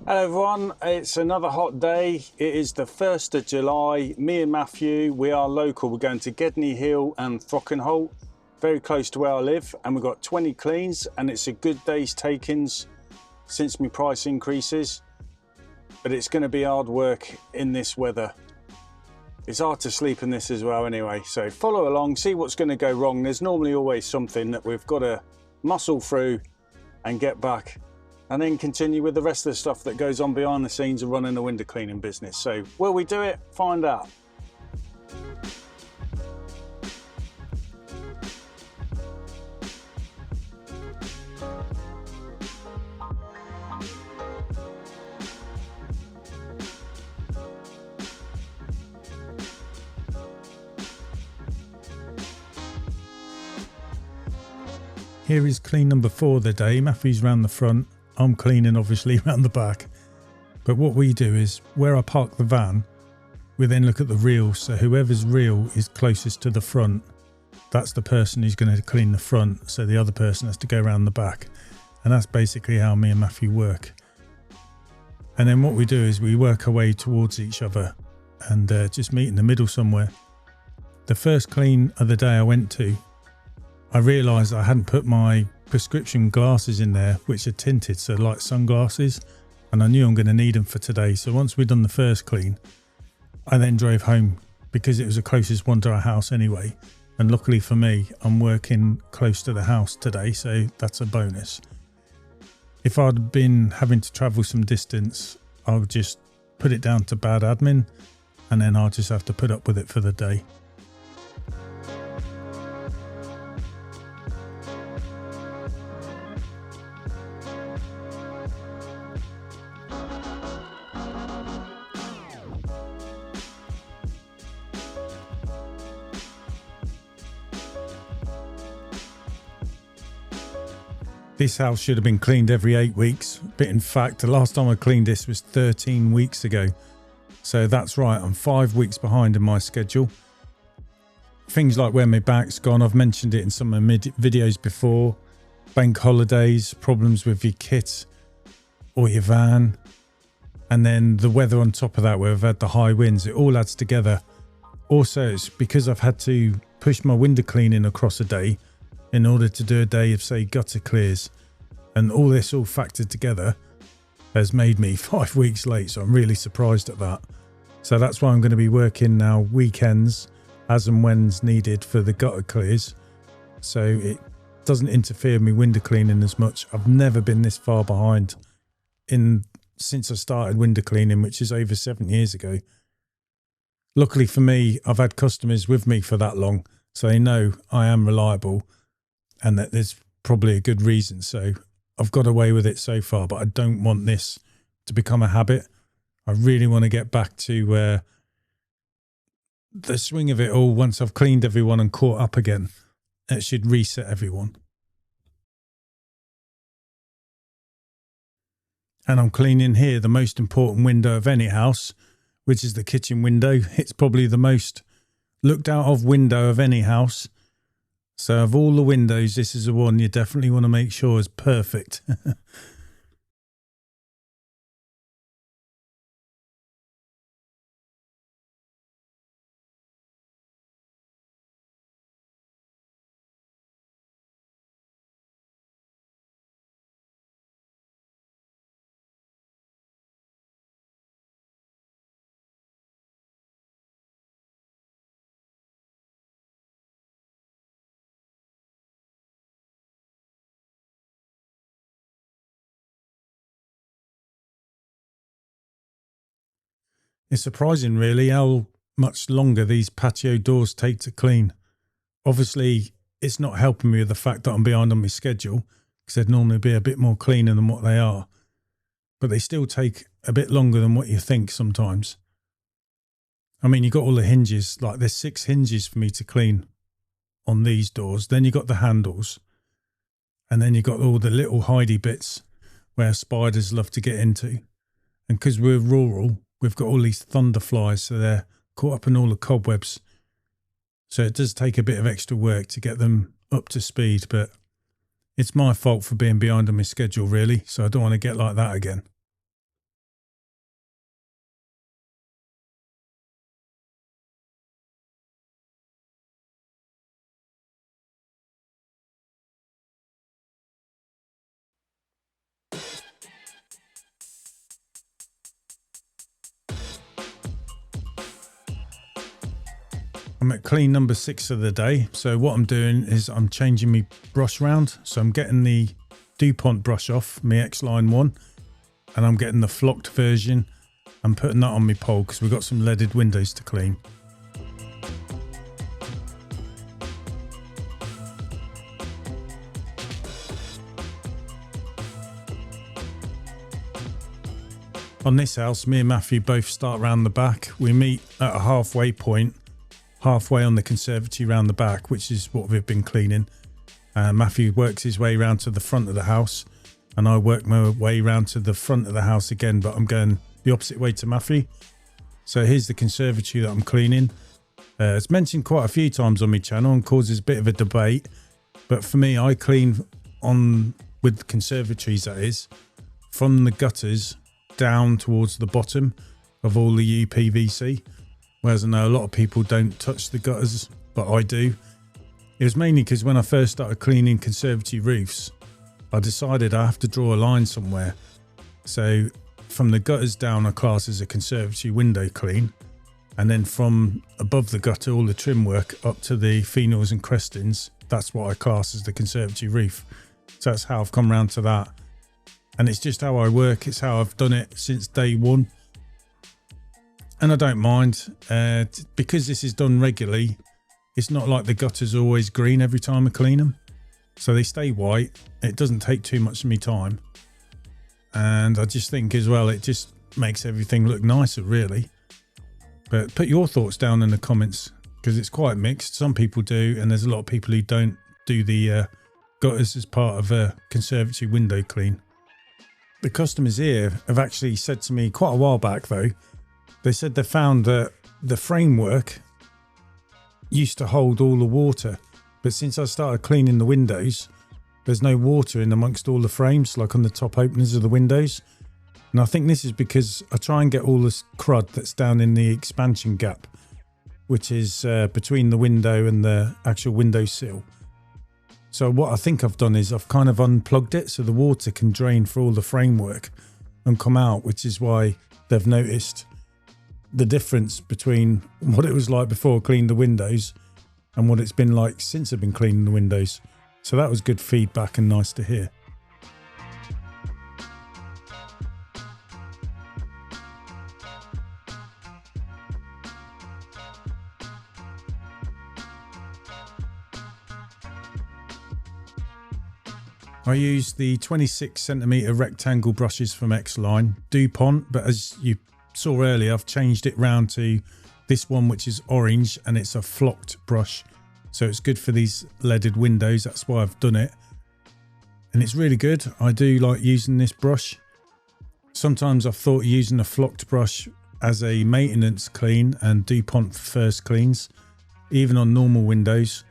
Hello everyone, it's another hot day. It is the 1st of July. Me and Matthew, we are local. We're going to Gedney Hill and Throck'n'Holt, very close to where I live, and we've got 20 cleans, and it's a good day's takings since my price increases. But it's going to be hard work in this weather. It's hard to sleep in this as well anyway, so follow along, see what's going to go wrong. There's normally always something that we've got to muscle through and get back, and then continue with the rest of the stuff that goes on behind the scenes of running the window cleaning business. So will we do it? Find out. Here is clean number 4 of the day. Matthew's round the front. I'm cleaning obviously around the back. But what we do is, where I park the van, we then look at the reels. So whoever's reel is closest to the front, that's the person who's going to clean the front. So the other person has to go around the back. And that's basically how me and Matthew work. And then what we do is we work our way towards each other and just meet in the middle somewhere. The first clean of the day I went to, I realised I hadn't put my prescription glasses in there, which are tinted, so like sunglasses, and I knew I'm going to need them for today. So once we'd done the first clean, I then drove home because it was the closest one to our house anyway. And luckily for me, I'm working close to the house today, so that's a bonus. If I'd been having to travel some distance, I would just put it down to bad admin, and then I'll just have to put up with it for the day. This house should have been cleaned every 8 weeks, but in fact the last time I cleaned this was 13 weeks ago. So that's right, I'm 5 weeks behind in my schedule. Things like where my back's gone, I've mentioned it in some of my videos before. Bank holidays, problems with your kit or your van, and then the weather on top of that where we've had the high winds, it all adds together. Also, it's because I've had to push my window cleaning across a day in order to do a day of, say, gutter clears, and all this all factored together has made me 5 weeks late, so I'm really surprised at that. So that's why I'm going to be working now weekends as and when's needed for the gutter clears, so it doesn't interfere with me window cleaning as much. I've never been this far behind since I started window cleaning, which is over 7 years ago. Luckily for me, I've had customers with me for that long, so they know I am reliable and that there's probably a good reason. So I've got away with it so far, but I don't want this to become a habit. I really want to get back to the swing of it all. Once I've cleaned everyone and caught up again, it should reset everyone. And I'm cleaning here the most important window of any house, which is the kitchen window. It's probably the most looked out of window of any house. So of all the windows, this is the one you definitely want to make sure is perfect. It's surprising really how much longer these patio doors take to clean. Obviously, it's not helping me with the fact that I'm behind on my schedule, because they'd normally be a bit more cleaner than what they are. But they still take a bit longer than what you think sometimes. I mean, you've got all the hinges, like there's 6 hinges for me to clean on these doors. Then you've got the handles. And then you've got all the little hidey bits where spiders love to get into. And because we're rural, we've got all these thunder flies, so they're caught up in all the cobwebs. So it does take a bit of extra work to get them up to speed, but it's my fault for being behind on my schedule, really, so I don't want to get like that again. I'm at clean number 6 of the day. So what I'm doing is I'm changing my brush round. So I'm getting the DuPont brush off, my X-Line 1, and I'm getting the flocked version. I'm putting that on my pole because we've got some leaded windows to clean. On this house, me and Matthew both start round the back. We meet at a halfway point, halfway on the conservatory round the back, which is what we've been cleaning. Matthew works his way round to the front of the house, and I work my way round to the front of the house again, but I'm going the opposite way to Matthew. So here's the conservatory that I'm cleaning. It's mentioned quite a few times on my channel and causes a bit of a debate, but for me, I clean on with conservatories, that is, from the gutters down towards the bottom of all the UPVC, whereas I know a lot of people don't touch the gutters, but I do. It was mainly because when I first started cleaning conservatory roofs, I decided I have to draw a line somewhere. So from the gutters down I class as a conservatory window clean, and then from above the gutter, all the trim work up to the phenils and crestings, that's what I class as the conservatory roof. So that's how I've come round to that. And it's just how I work. It's how I've done it since day one. And I don't mind. Because this is done regularly, it's not like the gutters are always green every time I clean them. So they stay white. It doesn't take too much of my time. And I just think as well, it just makes everything look nicer, really. But put your thoughts down in the comments, because it's quite mixed. Some people do, and there's a lot of people who don't do the gutters as part of a conservatory window clean. The customers here have actually said to me quite a while back though, they said they found that the framework used to hold all the water, but since I started cleaning the windows, there's no water in amongst all the frames, like on the top openers of the windows. And I think this is because I try and get all this crud that's down in the expansion gap, which is between the window and the actual window sill. So what I think I've done is I've kind of unplugged it so the water can drain through all the framework and come out, which is why they've noticed the difference between what it was like before I cleaned the windows and what it's been like since I've been cleaning the windows. So that was good feedback and nice to hear. I use the 26cm rectangle brushes from X-Line, DuPont, but as you saw earlier, I've changed it round to this one, which is orange, and it's a flocked brush. So it's good for these leaded windows. That's why I've done it. And it's really good. I do like using this brush. Sometimes I've thought using a flocked brush as a maintenance clean and DuPont for first cleans, even on normal windows.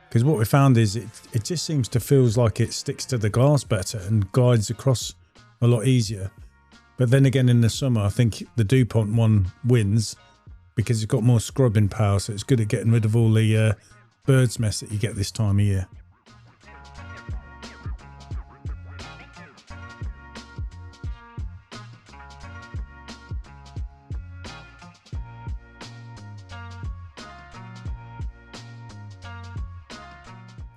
Because what we found is it just seems to feels like it sticks to the glass better and glides across a lot easier. But then again, in the summer, I think the DuPont one wins because it's got more scrubbing power. So it's good at getting rid of all the bird's mess that you get this time of year.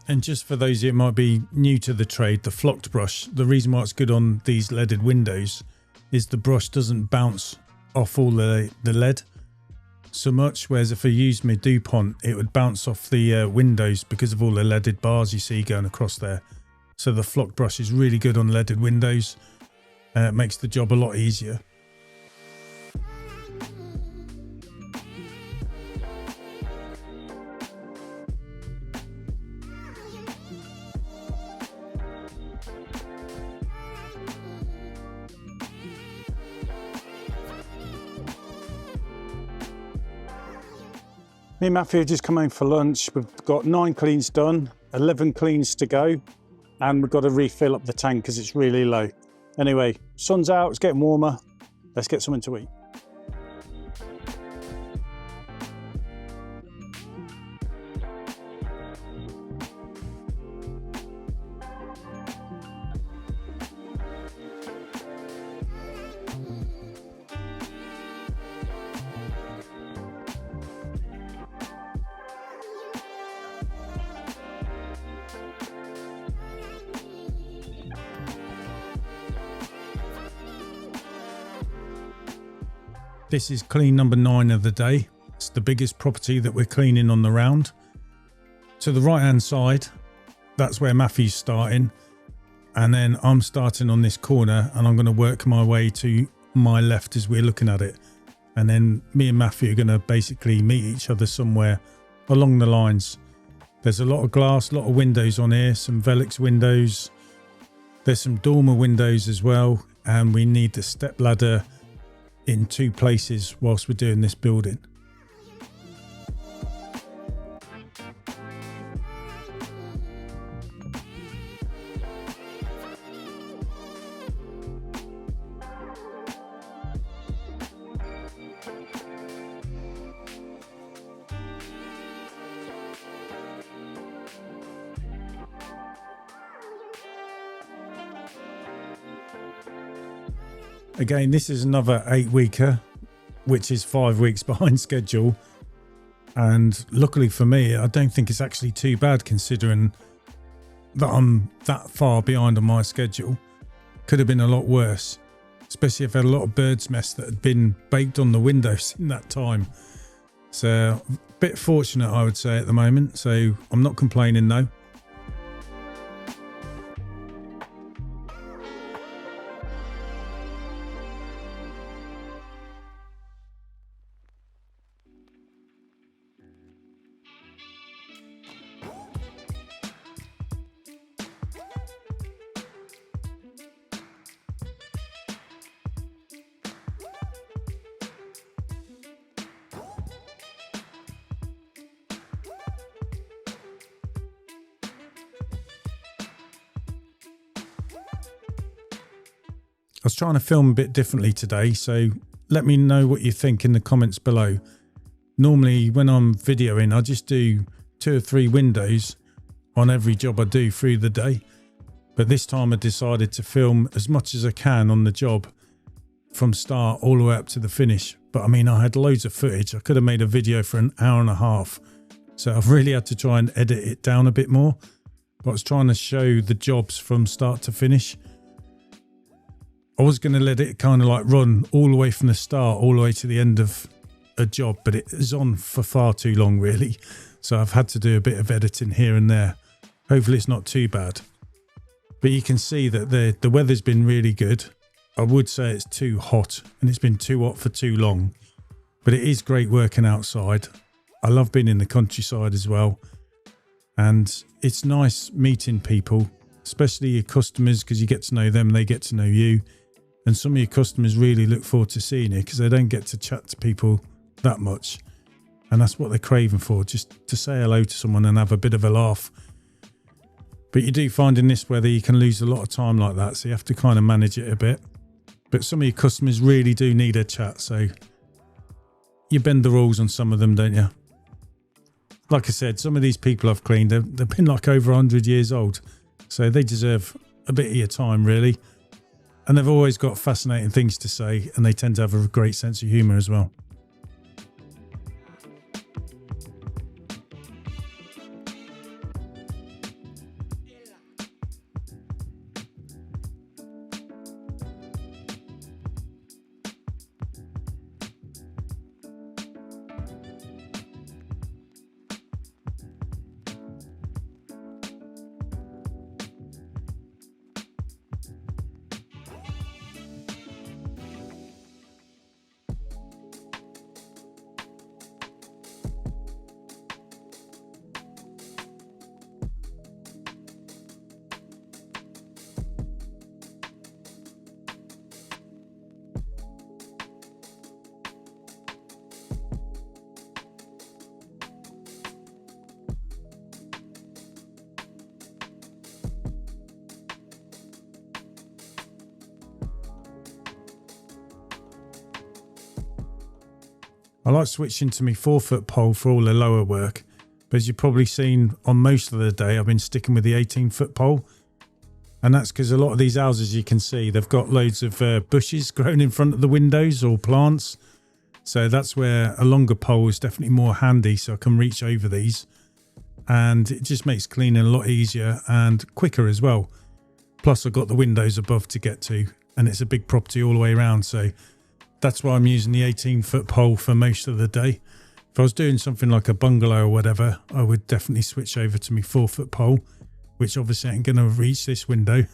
And just for those who might be new to the trade, the flocked brush, the reason why it's good on these leaded windows is the brush doesn't bounce off all the lead so much, whereas if I used my DuPont, it would bounce off the windows because of all the leaded bars you see going across there. So the flocked brush is really good on leaded windows. It makes the job a lot easier. Me and Matthew have just come home for lunch. We've got 9 cleans done, 11 cleans to go, and we've got to refill up the tank because it's really low. Anyway, sun's out, it's getting warmer. Let's get something to eat. This is clean number 9 of the day. It's the biggest property that we're cleaning on the round. To the right hand side, that's where Matthew's starting. And then I'm starting on this corner and I'm going to work my way to my left as we're looking at it. And then me and Matthew are going to basically meet each other somewhere along the lines. There's a lot of glass, a lot of windows on here, some Velux windows. There's some dormer windows as well. And we need the step ladder in 2 places whilst we're doing this building. Again, this is another 8-weeker, which is 5 weeks behind schedule. And luckily for me, I don't think it's actually too bad considering that I'm that far behind on my schedule. Could have been a lot worse, especially if I had a lot of bird's nest that had been baked on the windows in that time. So a bit fortunate, I would say, at the moment. So I'm not complaining though. I was trying to film a bit differently today, so let me know what you think in the comments below. Normally when I'm videoing, I just do 2 or 3 windows on every job I do through the day. But this time I decided to film as much as I can on the job from start all the way up to the finish. But I mean, I had loads of footage. I could have made a video for an hour and a half. So I've really had to try and edit it down a bit more. But I was trying to show the jobs from start to finish. I was going to let it kind of like run all the way from the start, all the way to the end of a job, but it is on for far too long, really. So I've had to do a bit of editing here and there. Hopefully it's not too bad. But you can see that the weather's been really good. I would say it's too hot and it's been too hot for too long, but it is great working outside. I love being in the countryside as well. And it's nice meeting people, especially your customers, because you get to know them, they get to know you. And some of your customers really look forward to seeing you because they don't get to chat to people that much. And that's what they're craving for, just to say hello to someone and have a bit of a laugh. But you do find in this weather you can lose a lot of time like that, so you have to kind of manage it a bit. But some of your customers really do need a chat, so you bend the rules on some of them, don't you? Like I said, some of these people I've cleaned, they've been like over 100 years old, so they deserve a bit of your time, really. And they've always got fascinating things to say, and they tend to have a great sense of humour as well. I like switching to my 4-foot pole for all the lower work, but as you've probably seen on most of the day, I've been sticking with the 18-foot pole. And that's because a lot of these houses, you can see, they've got loads of bushes grown in front of the windows or plants. So that's where a longer pole is definitely more handy, so I can reach over these. And it just makes cleaning a lot easier and quicker as well. Plus I've got the windows above to get to, and it's a big property all the way around, so That's why I'm using the 18-foot pole for most of the day. If I was doing something like a bungalow or whatever, I would definitely switch over to my 4-foot pole, which obviously ain't going to reach this window.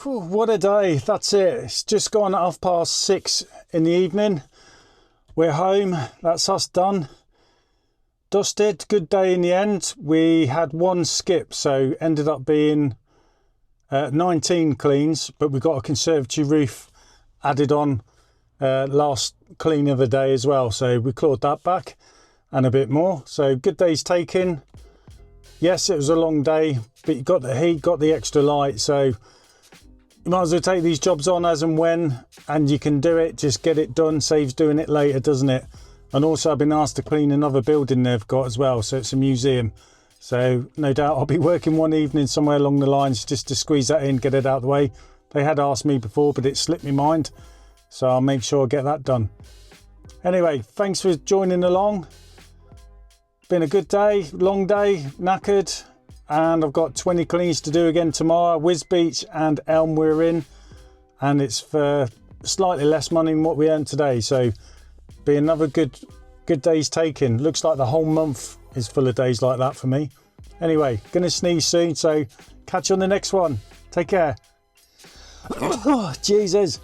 Whew, what a day. That's it. It's just gone at 6:30 in the evening. We're home. That's us done. Dusted. Good day in the end. We had one skip, so ended up being 19 cleans, but we got a conservatory roof added on last clean of the day as well. So we clawed that back and a bit more. So good day's taken. Yes, it was a long day, but you got the heat, got the extra light. So you might as well take these jobs on as and when, and you can do it, just get it done, saves doing it later, doesn't it? And also I've been asked to clean another building they've got as well, so it's a museum. So no doubt I'll be working one evening somewhere along the lines just to squeeze that in, get it out of the way. They had asked me before, but it slipped my mind, so I'll make sure I get that done. Anyway, thanks for joining along. Been a good day, long day, knackered. And I've got 20 cleans to do again tomorrow. Wisbeach and Elm we're in, and it's for slightly less money than what we earned today. So be another good Good days taken. Looks like the whole month is full of days like that for me. Anyway, gonna sneeze soon, so catch you on the next one. Take care. Oh, Jesus.